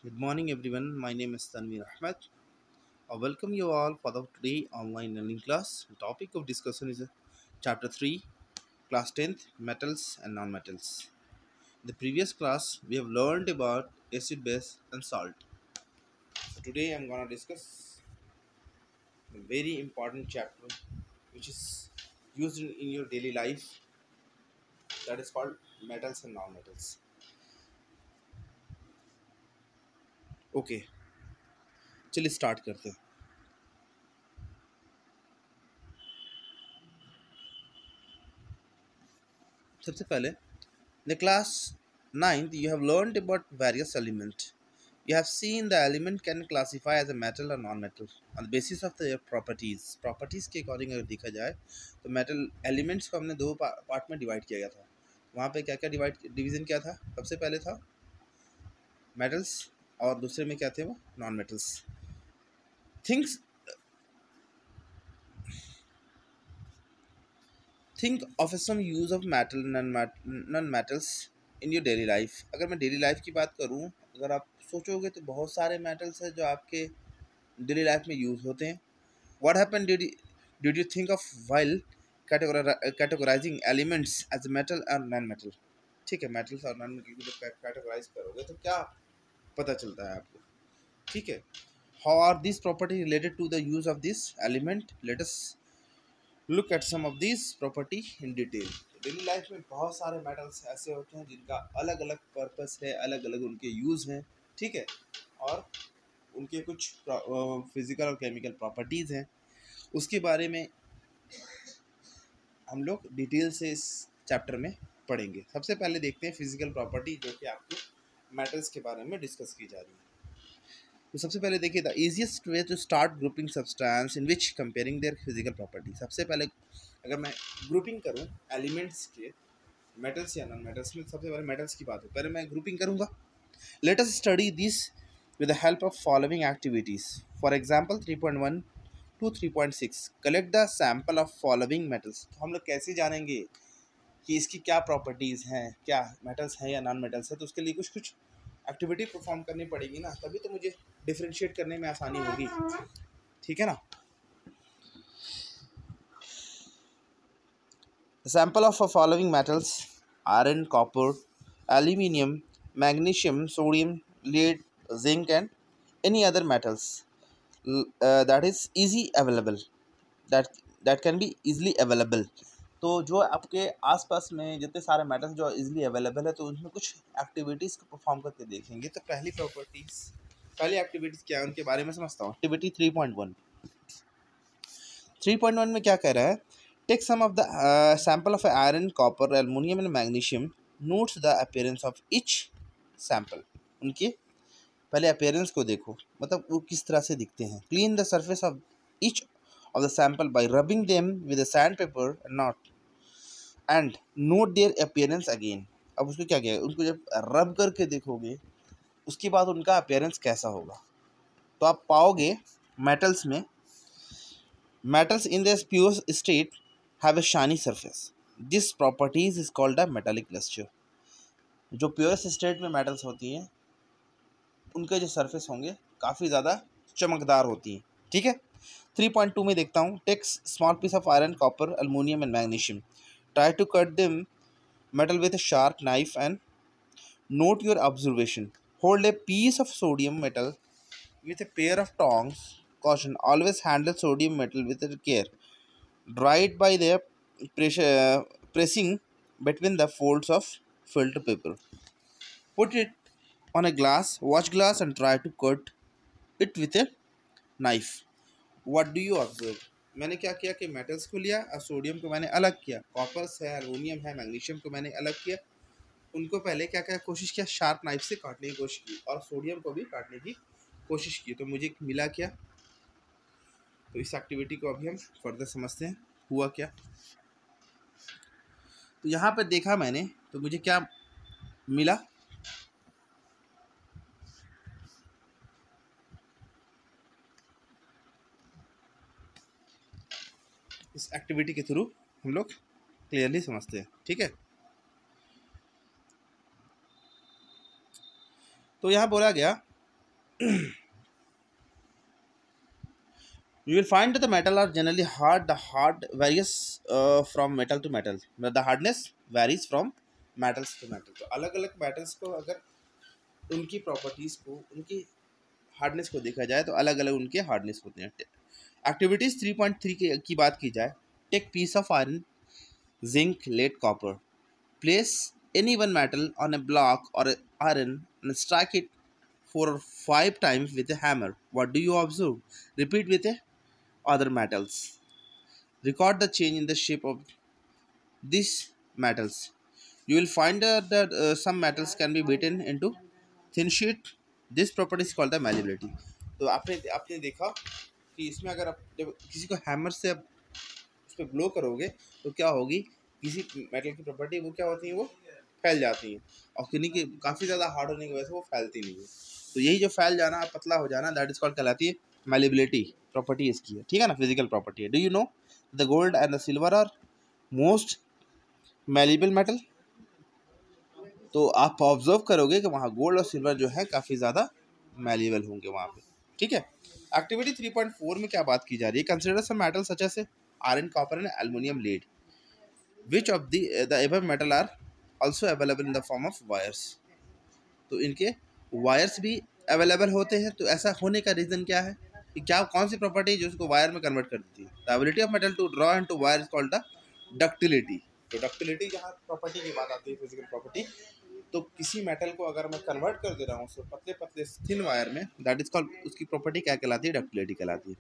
Good morning, everyone. My name is Tanvir Ahmed. I welcome you all for the today online learning class. The topic of discussion is Chapter 3, Class 10th, Metals and Non-Metals. In the previous class, we have learned about acid, base, and salt. So today, I'm going to discuss a very important chapter, which is used in your daily life. That is called metals and non-metals. Okay, चलिए start करते हैं. सबसे पहले in the class 9th, you have learned about various elements. You have seen the element can classify as a metal or non-metal on the basis of their properties. Properties के according अगर देखा जाए तो metal elements को हमने दो part में divide किया गया था. वहाँ पे क्या क्या डिवीज़न क्या था? सबसे पहले था मेटल्स और दूसरे में क्या थे वो non metals. Things think of some use of metal non metals in your daily life. अगर मैं डेली लाइफ की बात करूँ, अगर आप सोचोगे तो बहुत सारे मेटल्स हैं जो आपके डेली लाइफ में यूज़ होते हैं. What happen did you think of while categorising elements as metal और नॉन मेटल. ठीक है, मेटल्स और नॉन मेटल को जब कैटेगराइज करोगे तो क्या पता चलता है आपको. ठीक है, how are this property related to the use of this element. Let us look at some of this property in detail. Daily life में बहुत सारे मेटल्स ऐसे होते हैं जिनका अलग अलग पर्पस है, अलग अलग उनके यूज़ हैं. ठीक है, और उनके कुछ फिजिकल और केमिकल प्रॉपर्टीज़ हैं. उसके बारे में हम लोग डिटेल से इस चैप्टर में पढ़ेंगे. सबसे पहले देखते हैं फिजिकल प्रॉपर्टी जो कि आपके मेटल्स के बारे में डिस्कस की जा रही है. तो सबसे पहले देखिए, the easiest way to start grouping substance in which comparing their physical property. सबसे पहले अगर मैं ग्रुपिंग करूं एलिमेंट्स के मेटल्स या नॉन मेटल्स में, सबसे पहले मेटल्स की बात हो, पहले मैं ग्रुपिंग करूंगा. Let us study this with the help of following activities. For example, 3.1 to 3.6 collect the sample of following metals. तो हम लोग कैसे जानेंगे कि इसकी क्या प्रॉपर्टीज़ हैं, क्या मेटल्स हैं या नॉन मेटल्स है. तो उसके लिए कुछ कुछ एक्टिविटी परफॉर्म करनी पड़ेगी ना, तभी तो मुझे डिफ्रेंशिएट करने में आसानी होगी. ठीक है ना. Sample of following metals: iron, copper, aluminium, magnesium, sodium, lead, zinc and any other metals that is easy available, that can be easily available. तो जो आपके आसपास में जितने सारे मेटल्स जो इजीली अवेलेबल है, तो उनमें कुछ एक्टिविटीज़ को परफॉर्म करके देखेंगे. तो पहली एक्टिविटीज़ क्या है उनके बारे में समझता हूँ. एक्टिविटी 3.1 में क्या कह रहा है? Take some of the sample of iron, copper, aluminium and magnesium. Notes the appearance of each sample. उनके पहले अपीयरेंस को देखो, मतलब वो किस तरह से दिखते हैं. Clean the surface of each of the sample by rubbing them with sand paper and note their appearance again. अब उसको क्या किया, उनको जब रब करके देखोगे उसके बाद उनका अपीयरेंस कैसा होगा, तो आप पाओगे metals in their pure state have a shiny surface. This properties is called a metallic luster. जो प्योरेस्ट स्टेट में मेटल्स होती हैं उनके जो सरफेस होंगे काफ़ी ज़्यादा चमकदार होती हैं. ठीक है. 3.2 में देखता हूँ. Take small piece of iron, copper, aluminium and magnesium. Try to cut them metal with a sharp knife and note your observation. Hold a piece of sodium metal with a pair of tongs. Caution: always handle sodium metal with care. Dry it by the pressing between the folds of filter paper. Put it on a watch glass and try to cut it with a knife. What do you observe? मैंने क्या किया कि metals को लिया और sodium को मैंने अलग किया. कॉपर है, एल्युमिनियम है, मैग्नीशियम को मैंने अलग किया. उनको पहले क्या क्या कोशिश किया, शार्प नाइफ से काटने की कोशिश की और सोडियम को भी काटने की कोशिश की. तो मुझे मिला क्या. तो इस एक्टिविटी को अभी हम फर्दर समझते हैं हुआ क्या. तो यहाँ पर देखा मैंने, तो मुझे क्या मिला. इस एक्टिविटी के थ्रू हम लोग क्लियरली समझते हैं. ठीक है. तो यहाँ बोला गया You will find that the metal are generally hard. The hard varies from metal to metal. The hardness varies from metals to metal. तो अलग अलग metals को अगर उनकी प्रॉपर्टीज को, उनकी हार्डनेस को देखा जाए तो अलग अलग उनके हार्डनेस होते हैं. एक्टिविटीज 3.3 की बात की जाए. Take piece of iron, zinc, lead, copper. Place any one metal on a block or iron and strike it 4 or 5 times with a hammer. What do you observe? Repeat with a other metals. Record the change in the shape of these metals. You will find that some metals can be beaten into thin sheet. This property is called the malleability. तो आपने आपने देखा कि इसमें अगर आप जब किसी को हैमर से आप उस पर ब्लो करोगे तो क्या होगी, किसी मेटल की प्रॉपर्टी वो क्या होती है, वो फैल जाती हैं, और किन्हीं की काफ़ी ज़्यादा हार्ड होने की वजह से वो फैलती नहीं है. तो यही जो फैल जाना, पतला हो जाना, दैट इज कॉल्ड कहलाती है मैलिबिलिटी. प्रॉपर्टी इसकी है, ठीक है ना, फिजिकल प्रॉपर्टी है. Do you know the gold and the silver are most malleable metal. तो आप ऑब्जर्व करोगे कि वहाँ गोल्ड और सिल्वर जो है काफ़ी ज़्यादा मैलिबल होंगे वहाँ पे, ठीक है. एक्टिविटी 3.4 में क्या बात की जा रही है. Consider some metal such as iron, copper and aluminium, lead. Which of the above metal are also available in the form of wires. तो इनके वायर्स भी अवेलेबल होते हैं. तो ऐसा होने का रीज़न क्या है कि क्या कौन सी प्रॉपर्टी जो उसको वायर में कन्वर्ट कर देती है. The ability of metal to draw into wire is called the ductility. तो डक्टिलिटी जहाँ प्रॉपर्टी की बात आती है, फिजिकल प्रॉपर्टी, तो किसी मेटल को अगर मैं कन्वर्ट कर दे रहा हूँ उसको पतले पतले थिन वायर में, दैट इज कॉल्ड, उसकी प्रॉपर्टी क्या कहलाती है, डक्टिलिटी कहलाती है.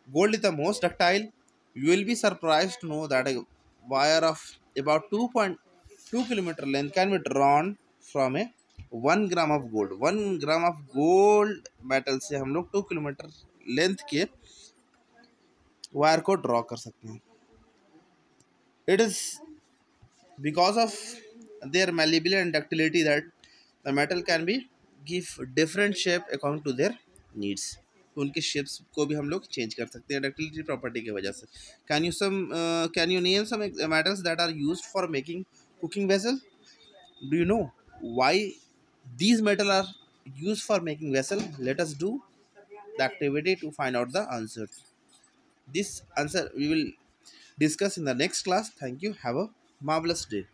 Gold is the most ductile. You will be surprise to know that a wire of about 2.2 kilometre length can be drawn from a 1 gram of gold. 1 gram of gold metal से हम लोग 2 kilometre length के wire को draw कर सकते हैं. It is because of their malleability and ductility that the metal can be give different shape according to their needs. तो उनके शेप्स को भी हम लोग चेंज कर सकते हैं डक्टिलिटी प्रॉपर्टी की वजह से. Can you name some metals that are used for making cooking vessel. Do you know why these metal are used for making vessel? Let us do the activity to find out the answer. This answer we will discuss in the next class. Thank you. Have a marvelous day.